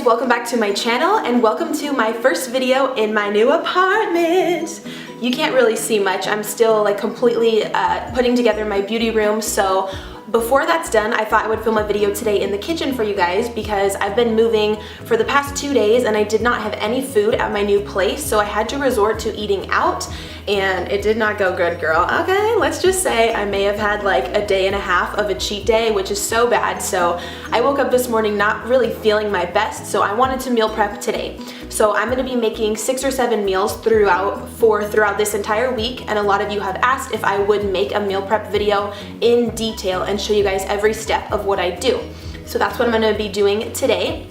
welcome back to my channel and welcome to my first video in my new apartment. You can't really see much. I'm still like completely putting together my beauty room, so before that's done, I thought I would film a video today in the kitchen for you guys because I've been moving for the past 2 days and I did not have any food at my new place, so I had to resort to eating out and it did not go good, girl. Okay, let's just say I may have had like a day and a half of a cheat day, which is so bad. So I woke up this morning not really feeling my best, so I wanted to meal prep today. So I'm going to be making 6 or 7 meals throughout this entire week, and a lot of you have asked if I would make a meal prep video in detail and show you guys every step of what I do. So that's what I'm going to be doing today.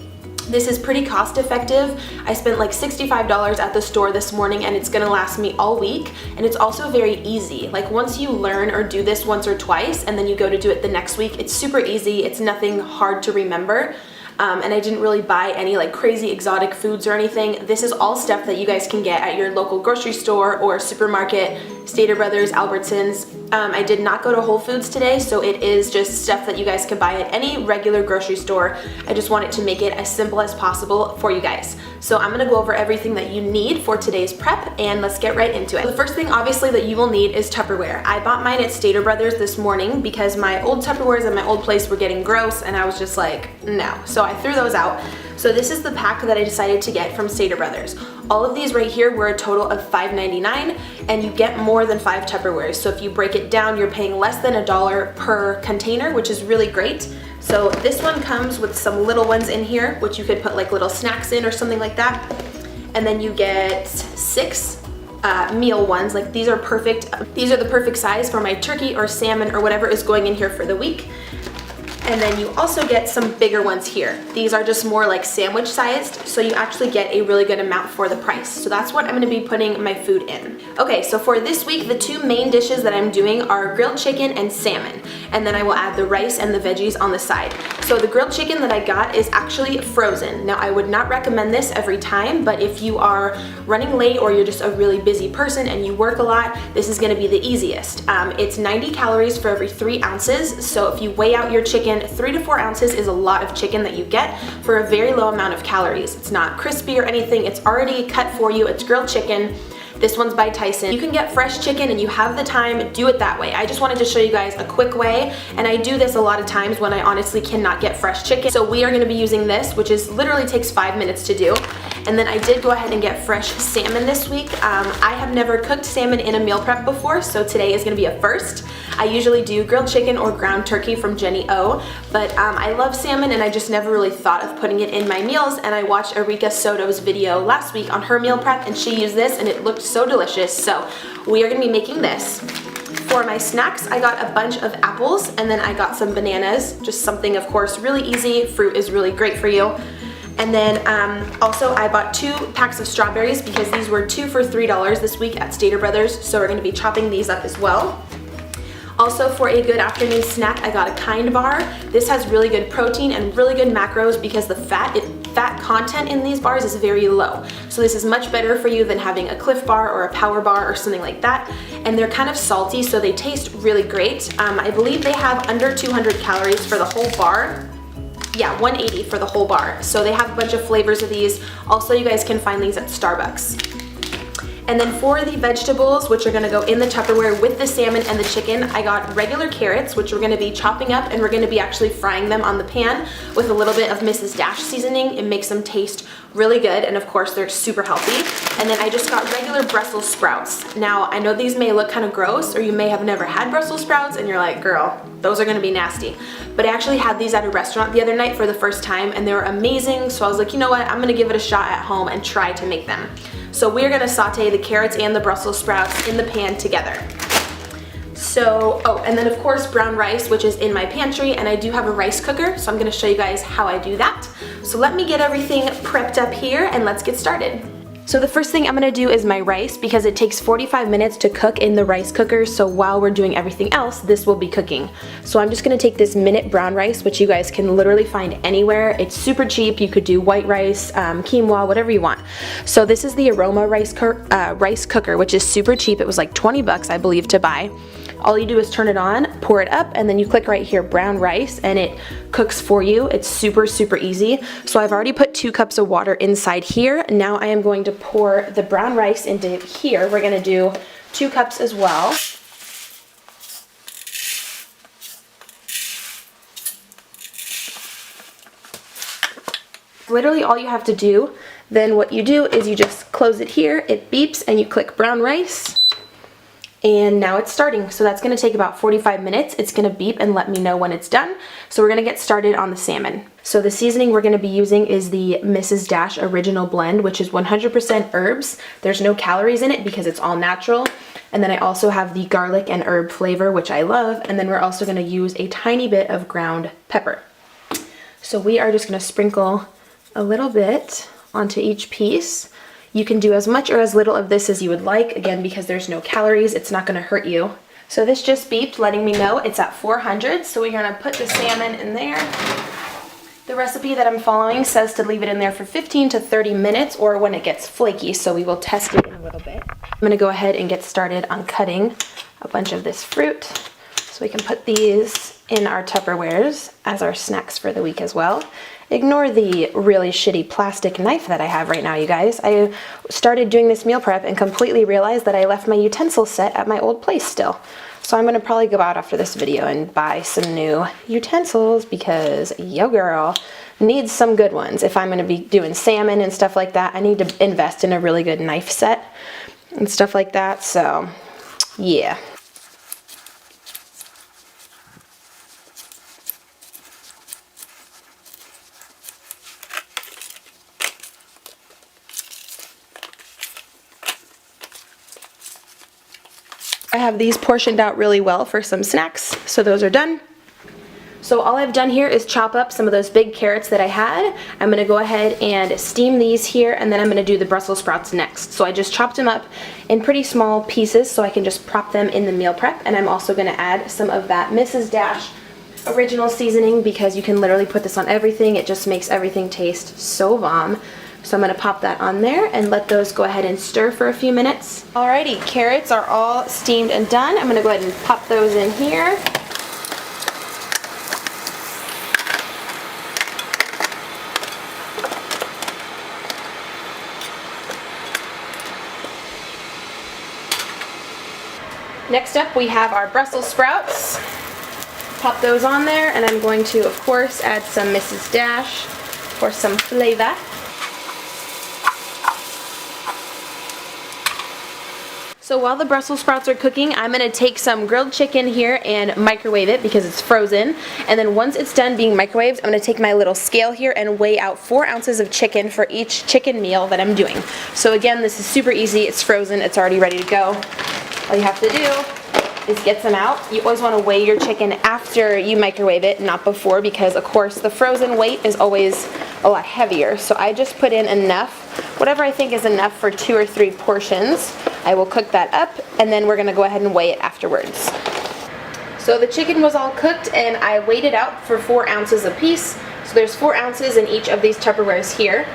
This is pretty cost effective. I spent like $65 at the store this morning and it's gonna last me all week, and it's also very easy. Like once you learn or do this once or twice and then you go to do it the next week, it's super easy. It's nothing hard to remember. And I didn't really buy any like crazy exotic foods or anything. This is all stuff that you guys can get at your local grocery store or supermarket, Stater Brothers, Albertsons. I did not go to Whole Foods today, so it is just stuff that you guys can buy at any regular grocery store. I just wanted to make it as simple as possible for you guys. So I'm gonna go over everything that you need for today's prep and let's get right into it. The first thing obviously that you will need is Tupperware. I bought mine at Stater Brothers this morning because my old Tupperwares at my old place were getting gross and I was just like, no. So I threw those out. So this is the pack that I decided to get from Stater Brothers. All of these right here were a total of $5.99 and you get more than 5 Tupperwares. So if you break it down, you're paying less than $1 per container, which is really great. So this one comes with some little ones in here, which you could put like little snacks in or something like that. And then you get 6 meal ones. Like these are perfect. These are the perfect size for my turkey or salmon or whatever is going in here for the week. And then you also get some bigger ones here. These are just more like sandwich sized, so you actually get a really good amount for the price. So that's what I'm gonna be putting my food in. Okay, so for this week, the 2 main dishes that I'm doing are grilled chicken and salmon. And then I will add the rice and the veggies on the side. So the grilled chicken that I got is actually frozen. Now I would not recommend this every time, but if you are running late or you're just a really busy person and you work a lot, this is gonna be the easiest. It's 90 calories for every 3 ounces. So if you weigh out your chicken, 3 to 4 ounces is a lot of chicken that you get for a very low amount of calories. It's not crispy or anything. It's already cut for you. It's grilled chicken. This one's by Tyson. You can get fresh chicken and you have the time, do it that way. I just wanted to show you guys a quick way, and I do this a lot of times when I honestly cannot get fresh chicken. So we are gonna be using this, which is literally takes 5 minutes to do. And then I did go ahead and get fresh salmon this week. I have never cooked salmon in a meal prep before, so today is gonna be a first. I usually do grilled chicken or ground turkey from Jenny O, but I love salmon and I just never really thought of putting it in my meals, and I watched Erika Soto's video last week on her meal prep and she used this and it looked so delicious. So we are gonna be making this. For my snacks, I got a bunch of apples and then I got some bananas, just something of course really easy. Fruit is really great for you. And then also I bought 2 packs of strawberries because these were 2 for $3 this week at Stater Brothers, so we're gonna be chopping these up as well. Also for a good afternoon snack, I got a Kind bar. This has really good protein and really good macros because the fat content in these bars is very low. So this is much better for you than having a Cliff bar or a Power bar or something like that. And they're kind of salty, so they taste really great. I believe they have under 200 calories for the whole bar. Yeah, 180 for the whole bar. So they have a bunch of flavors of these. Also, you guys can find these at Starbucks. And then for the vegetables, which are gonna go in the Tupperware with the salmon and the chicken, I got regular carrots, which we're gonna be chopping up and we're gonna be actually frying them on the pan with a little bit of Mrs. Dash seasoning. It makes them taste really good, and of course they're super healthy. And then I just got regular Brussels sprouts. Now I know these may look kind of gross, or you may have never had Brussels sprouts and you're like, girl, those are gonna be nasty. But I actually had these at a restaurant the other night for the first time and they were amazing, so I was like, you know what, I'm gonna give it a shot at home and try to make them. So we're gonna saute the carrots and the Brussels sprouts in the pan together. So, oh, and then of course brown rice, which is in my pantry, and I do have a rice cooker, so I'm gonna show you guys how I do that. So let me get everything prepped up here and let's get started. So the first thing I'm gonna do is my rice because it takes 45 minutes to cook in the rice cooker, so while we're doing everything else, this will be cooking. So I'm just gonna take this Minute brown rice, which you guys can literally find anywhere. It's super cheap. You could do white rice, quinoa, whatever you want. So this is the Aroma rice cooker, which is super cheap. It was like 20 bucks, I believe, to buy. All you do is turn it on, pour it up, and then you click right here, brown rice, and it cooks for you. It's super, super easy. So I've already put 2 cups of water inside here. Now I am going to pour the brown rice into here. We're gonna do 2 cups as well. Literally all you have to do, then what you do is you just close it here, it beeps, and you click brown rice, and now it's starting. So that's gonna take about 45 minutes. It's gonna beep and let me know when it's done. So we're gonna get started on the salmon. So the seasoning we're gonna be using is the Mrs. Dash Original Blend, which is 100% herbs. There's no calories in it because it's all natural. And then I also have the garlic and herb flavor, which I love. And then we're also gonna use a tiny bit of ground pepper. So we are just gonna sprinkle a little bit onto each piece. You can do as much or as little of this as you would like, again, because there's no calories, it's not gonna hurt you. So this just beeped, letting me know it's at 400, so we're gonna put the salmon in there. The recipe that I'm following says to leave it in there for 15 to 30 minutes or when it gets flaky, so we will test it in a little bit. I'm gonna go ahead and get started on cutting a bunch of this fruit so we can put these in our Tupperwares as our snacks for the week as well. Ignore the really shitty plastic knife that I have right now, you guys. I started doing this meal prep and completely realized that I left my utensil set at my old place still. So I'm gonna probably go out after this video and buy some new utensils because yo girl needs some good ones. If I'm gonna be doing salmon and stuff like that, I need to invest in a really good knife set and stuff like that, so yeah. I have these portioned out really well for some snacks, so those are done. So all I've done here is chop up some of those big carrots that I had. I'm gonna go ahead and steam these here, and then I'm gonna do the Brussels sprouts next. So I just chopped them up in pretty small pieces so I can just prop them in the meal prep, and I'm also gonna add some of that Mrs. Dash Original seasoning because you can literally put this on everything. It just makes everything taste so bomb. So I'm gonna pop that on there and let those go ahead and stir for a few minutes. Alrighty, carrots are all steamed and done. I'm gonna go ahead and pop those in here. Next up we have our Brussels sprouts. Pop those on there, and I'm going to, of course, add some Mrs. Dash for some flavor. So while the Brussels sprouts are cooking, I'm gonna take some grilled chicken here and microwave it because it's frozen. And then once it's done being microwaved, I'm gonna take my little scale here and weigh out 4 ounces of chicken for each chicken meal that I'm doing. So again, this is super easy. It's frozen, it's already ready to go. All you have to do is get some out. You always wanna weigh your chicken after you microwave it, not before, because of course the frozen weight is always a lot heavier. So I just put in enough, whatever I think is enough for 2 or 3 portions. I will cook that up, and then we're gonna go ahead and weigh it afterwards. So the chicken was all cooked, and I weighed it out for 4 ounces a piece. So there's 4 ounces in each of these Tupperwares here.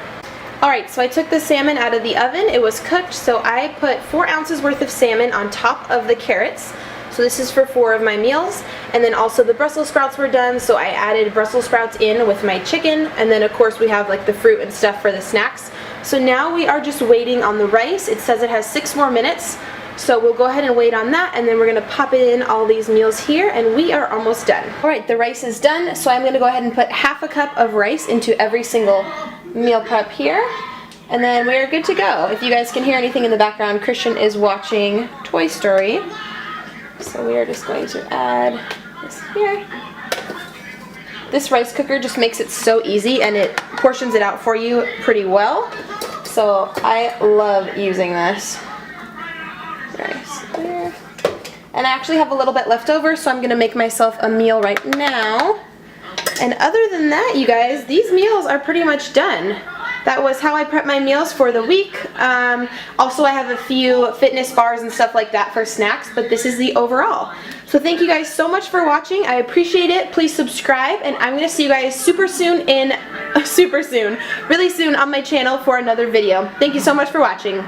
Alright, so I took the salmon out of the oven. It was cooked, so I put 4 ounces worth of salmon on top of the carrots. So this is for 4 of my meals. And then also the Brussels sprouts were done, so I added Brussels sprouts in with my chicken, and then of course we have like the fruit and stuff for the snacks. So now we are just waiting on the rice. It says it has 6 more minutes, so we'll go ahead and wait on that, and then we're gonna pop it in all these meals here, and we are almost done. Alright, the rice is done, so I'm gonna go ahead and put half a cup of rice into every single meal prep here, and then we are good to go. If you guys can hear anything in the background, Christian is watching Toy Story. So we are just going to add this here. This rice cooker just makes it so easy, and it portions it out for you pretty well. So I love using this. Rice there. And I actually have a little bit left over, so I'm going to make myself a meal right now. And other than that, you guys, these meals are pretty much done. That was how I prep my meals for the week. Also, I have a few fitness bars and stuff like that for snacks, but this is the overall. So thank you guys so much for watching. I appreciate it. Please subscribe, and I'm going to see you guys really soon on my channel for another video. Thank you so much for watching.